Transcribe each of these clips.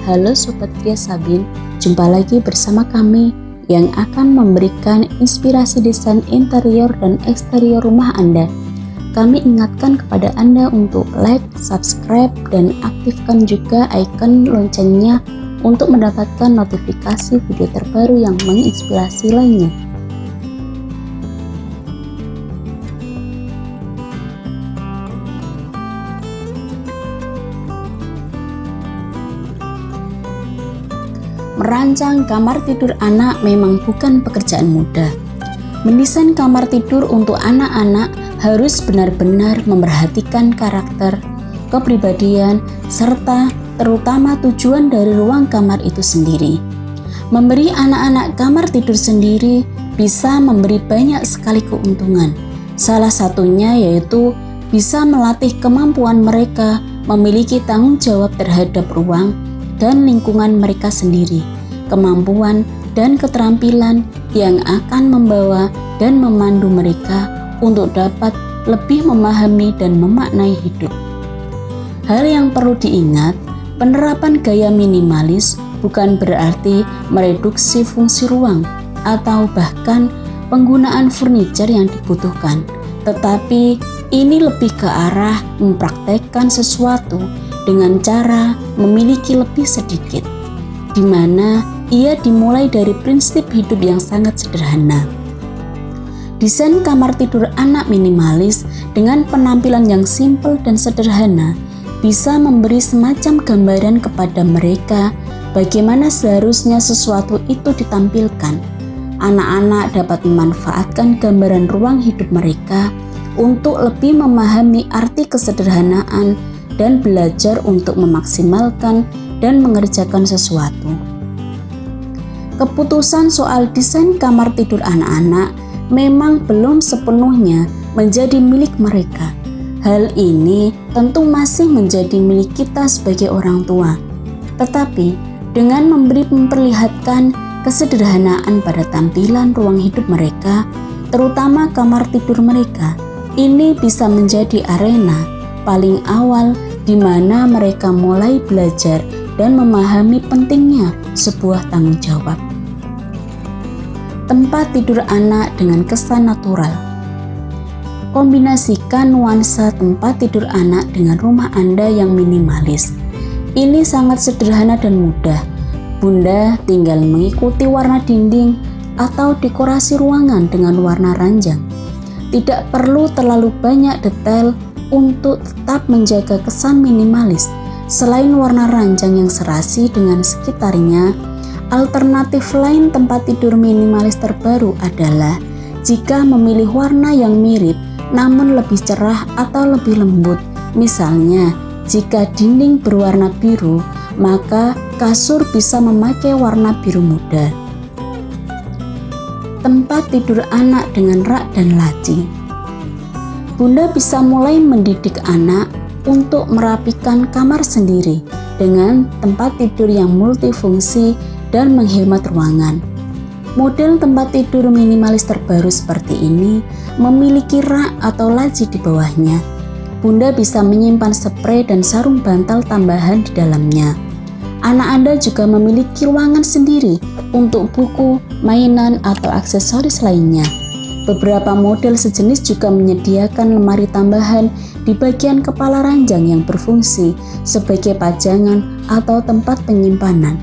Halo Sobat Kria Sabin, jumpa lagi bersama kami yang akan memberikan inspirasi desain interior dan eksterior rumah Anda. Kami ingatkan kepada Anda untuk like, subscribe, dan aktifkan juga icon loncengnya untuk mendapatkan notifikasi video terbaru yang menginspirasi lainnya. Merancang kamar tidur anak memang bukan pekerjaan mudah. Mendesain kamar tidur untuk anak-anak harus benar-benar memperhatikan karakter, kepribadian, serta terutama tujuan dari ruang kamar itu sendiri. Memberi anak-anak kamar tidur sendiri bisa memberi banyak sekali keuntungan. Salah satunya yaitu bisa melatih kemampuan mereka memiliki tanggung jawab terhadap ruang dan lingkungan mereka sendiri, kemampuan dan keterampilan yang akan membawa dan memandu mereka untuk dapat lebih memahami dan memaknai hidup. Hal yang perlu diingat, penerapan gaya minimalis bukan berarti mereduksi fungsi ruang atau bahkan penggunaan furniture yang dibutuhkan, tetapi ini lebih ke arah mempraktekkan sesuatu dengan cara memiliki lebih sedikit, di mana ia dimulai dari prinsip hidup yang sangat sederhana. Desain kamar tidur anak minimalis dengan penampilan yang simpel dan sederhana bisa memberi semacam gambaran kepada mereka bagaimana seharusnya sesuatu itu ditampilkan. Anak-anak dapat memanfaatkan gambaran ruang hidup mereka untuk lebih memahami arti kesederhanaan dan belajar untuk memaksimalkan dan mengerjakan sesuatu. Keputusan soal desain kamar tidur anak-anak memang belum sepenuhnya menjadi milik mereka. Hal ini tentu masih menjadi milik kita sebagai orang tua. Tetapi dengan memperlihatkan kesederhanaan pada tampilan ruang hidup mereka, terutama kamar tidur mereka, ini bisa menjadi arena paling awal di mana mereka mulai belajar dan memahami pentingnya sebuah tanggung jawab. Tempat tidur anak dengan kesan natural. Kombinasikan nuansa tempat tidur anak dengan rumah Anda yang minimalis. Ini sangat sederhana dan mudah. Bunda tinggal mengikuti warna dinding atau dekorasi ruangan dengan warna ranjang. Tidak perlu terlalu banyak detail untuk tetap menjaga kesan minimalis. Selain warna ranjang yang serasi dengan sekitarnya, alternatif lain tempat tidur minimalis terbaru adalah jika memilih warna yang mirip namun lebih cerah atau lebih lembut. Misalnya, jika dinding berwarna biru, maka kasur bisa memakai warna biru muda. Tempat tidur anak dengan rak dan laci. Bunda bisa mulai mendidik anak untuk merapikan kamar sendiri dengan tempat tidur yang multifungsi dan menghemat ruangan. Model tempat tidur minimalis terbaru seperti ini memiliki rak atau laci di bawahnya. Bunda bisa menyimpan spray dan sarung bantal tambahan di dalamnya. Anak Anda juga memiliki ruangan sendiri untuk buku, mainan, atau aksesoris lainnya. Beberapa model sejenis juga menyediakan lemari tambahan di bagian kepala ranjang yang berfungsi sebagai pajangan atau tempat penyimpanan.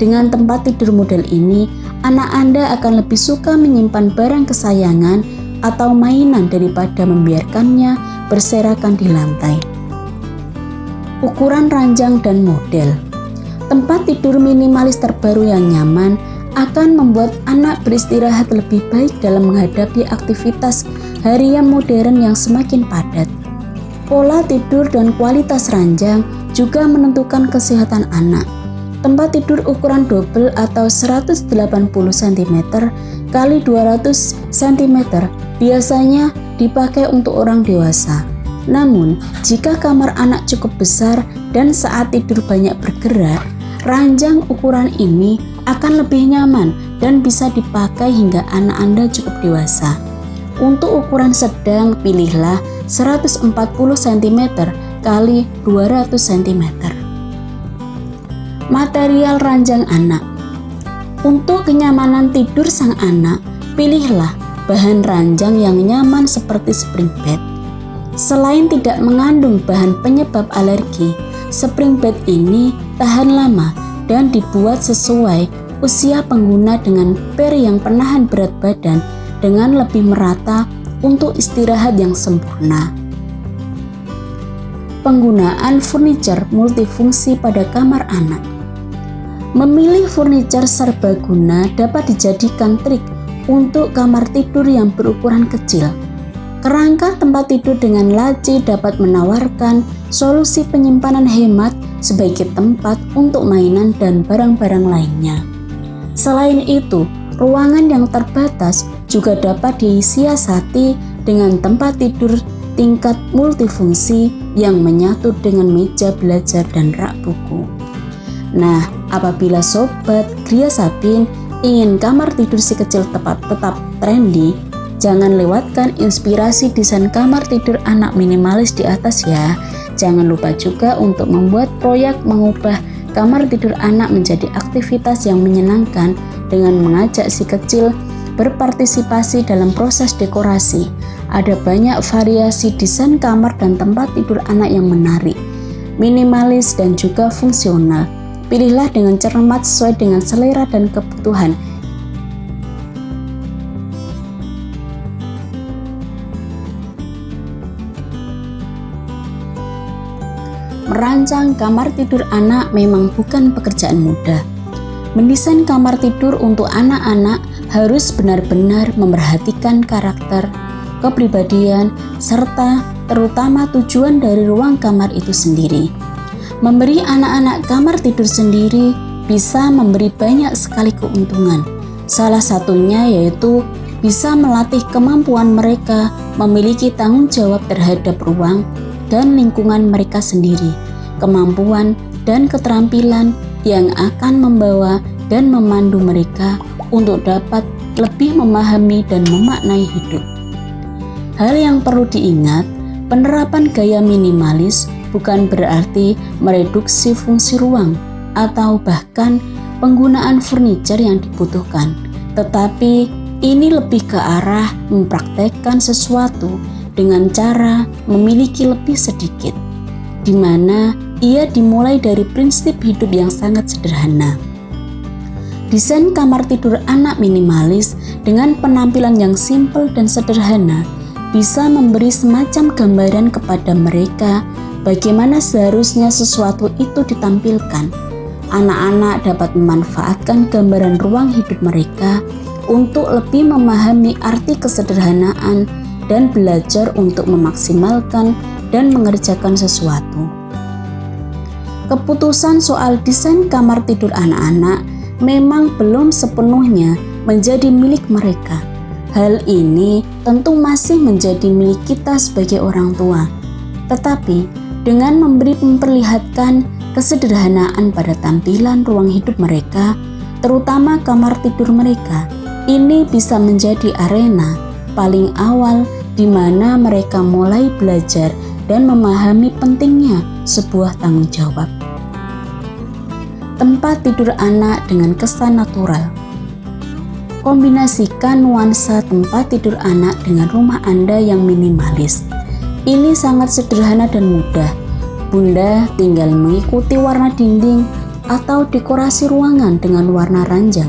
Dengan tempat tidur model ini, anak Anda akan lebih suka menyimpan barang kesayangan atau mainan daripada membiarkannya berserakan di lantai. Ukuran ranjang dan model. Tempat tidur minimalis terbaru yang nyaman akan membuat anak beristirahat lebih baik dalam menghadapi aktivitas harian modern yang semakin padat. Pola tidur dan kualitas ranjang juga menentukan kesehatan anak. Tempat tidur ukuran double atau 180 cm x 200 cm biasanya dipakai untuk orang dewasa. Namun, jika kamar anak cukup besar dan saat tidur banyak bergerak, ranjang ukuran ini akan lebih nyaman dan bisa dipakai hingga anak Anda cukup dewasa. Untuk ukuran sedang, pilihlah 140 cm x 200 cm. Material ranjang anak. Untuk kenyamanan tidur sang anak, pilihlah bahan ranjang yang nyaman seperti spring bed. Selain tidak mengandung bahan penyebab alergi, spring bed ini tahan lama dan dibuat sesuai usia pengguna dengan per yang penahan berat badan dengan lebih merata untuk istirahat yang sempurna. Penggunaan furniture multifungsi pada kamar anak. Memilih furniture serbaguna dapat dijadikan trik untuk kamar tidur yang berukuran kecil. Kerangka tempat tidur dengan laci dapat menawarkan solusi penyimpanan hemat sebagai tempat untuk mainan dan barang-barang lainnya. Selain itu, ruangan yang terbatas juga dapat disiasati dengan tempat tidur tingkat multifungsi yang menyatu dengan meja belajar dan rak buku. Nah, apabila sobat Gria Sabin ingin kamar tidur si kecil tetap trendy, jangan lewatkan inspirasi desain kamar tidur anak minimalis di atas ya. Jangan lupa juga untuk membuat proyek mengubah kamar tidur anak menjadi aktivitas yang menyenangkan dengan mengajak si kecil berpartisipasi dalam proses dekorasi. Ada banyak variasi desain kamar dan tempat tidur anak yang menarik, minimalis dan juga fungsional. Pilihlah dengan cermat sesuai dengan selera dan kebutuhan. Merancang kamar tidur anak memang bukan pekerjaan mudah. Mendesain kamar tidur untuk anak-anak harus benar-benar memperhatikan karakter, kepribadian, serta terutama tujuan dari ruang kamar itu sendiri. Memberi anak-anak kamar tidur sendiri bisa memberi banyak sekali keuntungan. Salah satunya yaitu bisa melatih kemampuan mereka memiliki tanggung jawab terhadap ruang dan lingkungan mereka sendiri, kemampuan dan keterampilan yang akan membawa dan memandu mereka untuk dapat lebih memahami dan memaknai hidup. Hal yang perlu diingat, penerapan gaya minimalis bukan berarti mereduksi fungsi ruang atau bahkan penggunaan furniture yang dibutuhkan, tetapi ini lebih ke arah mempraktekkan sesuatu dengan cara memiliki lebih sedikit, di mana ia dimulai dari prinsip hidup yang sangat sederhana. Desain kamar tidur anak minimalis dengan penampilan yang simpel dan sederhana bisa memberi semacam gambaran kepada mereka bagaimana seharusnya sesuatu itu ditampilkan. Anak-anak dapat memanfaatkan gambaran ruang hidup mereka untuk lebih memahami arti kesederhanaan dan belajar untuk memaksimalkan dan mengerjakan sesuatu. Keputusan soal desain kamar tidur anak-anak memang belum sepenuhnya menjadi milik mereka. Hal ini tentu masih menjadi milik kita sebagai orang tua. Tetapi dengan memperlihatkan kesederhanaan pada tampilan ruang hidup mereka, terutama kamar tidur mereka, ini bisa menjadi arena paling awal di mana mereka mulai belajar dan memahami pentingnya sebuah tanggung jawab. Tempat tidur anak dengan kesan natural. Kombinasikan nuansa tempat tidur anak dengan rumah Anda yang minimalis. Ini sangat sederhana dan mudah. Bunda tinggal mengikuti warna dinding atau dekorasi ruangan dengan warna ranjang.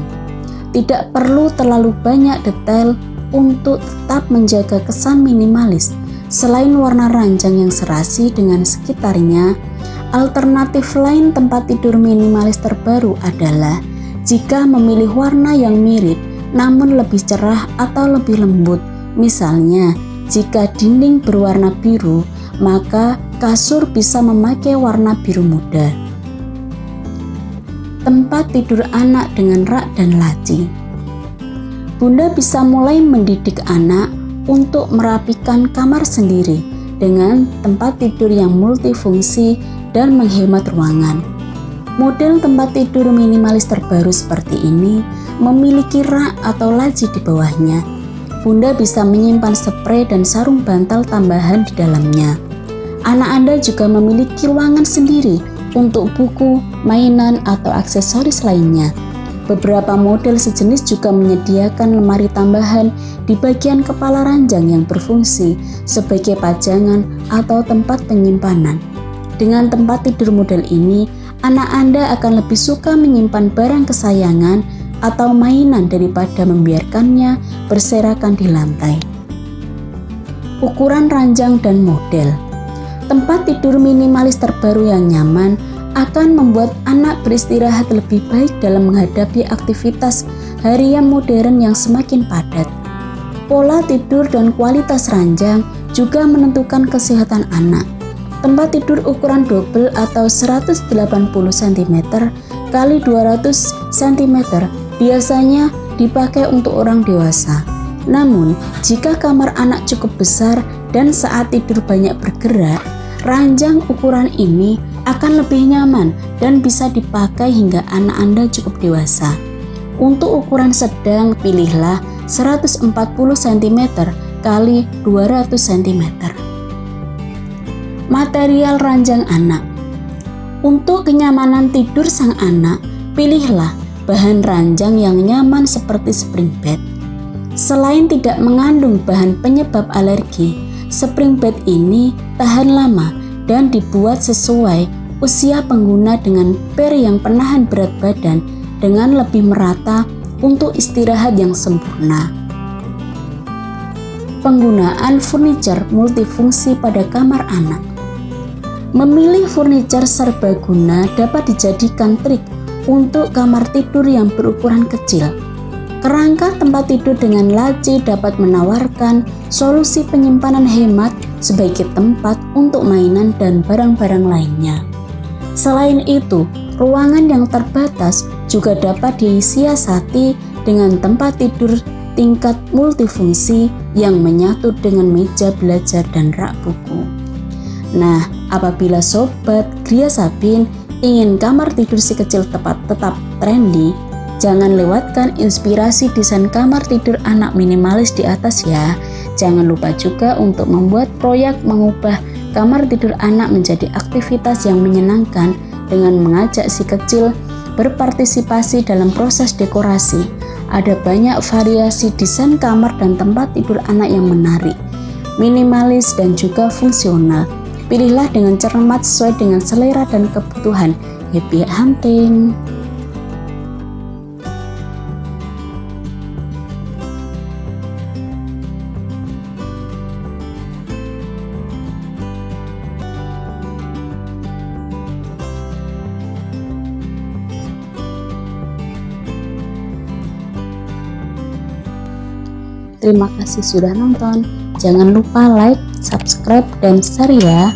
Tidak perlu terlalu banyak detail untuk tetap menjaga kesan minimalis. Selain warna ranjang yang serasi dengan sekitarnya, alternatif lain tempat tidur minimalis terbaru adalah jika memilih warna yang mirip namun lebih cerah atau lebih lembut. Misalnya, jika dinding berwarna biru, maka kasur bisa memakai warna biru muda. Tempat tidur anak dengan rak dan laci. Bunda bisa mulai mendidik anak untuk merapikan kamar sendiri dengan tempat tidur yang multifungsi dan menghemat ruangan. Model tempat tidur minimalis terbaru seperti ini memiliki rak atau laci di bawahnya. Bunda bisa menyimpan spray dan sarung bantal tambahan di dalamnya. Anak Anda juga memiliki ruangan sendiri untuk buku, mainan, atau aksesoris lainnya. Beberapa model sejenis juga menyediakan lemari tambahan di bagian kepala ranjang yang berfungsi sebagai pajangan atau tempat penyimpanan. Dengan tempat tidur model ini, anak Anda akan lebih suka menyimpan barang kesayangan atau mainan daripada membiarkannya berserakan di lantai. Ukuran ranjang dan model. Tempat tidur minimalis terbaru yang nyaman akan membuat anak beristirahat lebih baik dalam menghadapi aktivitas harian modern yang semakin padat. Pola tidur dan kualitas ranjang juga menentukan kesehatan anak. Tempat tidur ukuran double atau 180 cm x 200 cm biasanya dipakai untuk orang dewasa. Namun, jika kamar anak cukup besar dan saat tidur banyak bergerak, ranjang ukuran ini akan lebih nyaman dan bisa dipakai hingga anak Anda cukup dewasa. Untuk ukuran sedang, pilihlah 140 cm x 200 cm. Material ranjang anak. Untuk kenyamanan tidur sang anak, pilihlah bahan ranjang yang nyaman seperti spring bed. Selain tidak mengandung bahan penyebab alergi, spring bed ini tahan lama dan dibuat sesuai usia pengguna dengan per yang penahan berat badan dengan lebih merata untuk istirahat yang sempurna. Penggunaan furniture multifungsi pada kamar anak. Memilih furniture serbaguna dapat dijadikan trik untuk kamar tidur yang berukuran kecil. Kerangka tempat tidur dengan laci dapat menawarkan solusi penyimpanan hemat sebagai tempat untuk mainan dan barang-barang lainnya. Selain itu, ruangan yang terbatas juga dapat disiasati dengan tempat tidur tingkat multifungsi yang menyatu dengan meja belajar dan rak buku. Nah, apabila Sobat Gria Sabin ingin kamar tidur si kecil tetap trendy, jangan lewatkan inspirasi desain kamar tidur anak minimalis di atas ya. Jangan lupa juga untuk membuat proyek mengubah kamar tidur anak menjadi aktivitas yang menyenangkan dengan mengajak si kecil berpartisipasi dalam proses dekorasi. Ada banyak variasi desain kamar dan tempat tidur anak yang menarik, minimalis dan juga fungsional. Pilihlah dengan cermat sesuai dengan selera dan kebutuhan. Happy hunting! Terima kasih sudah nonton. Jangan lupa like, subscribe, dan share ya.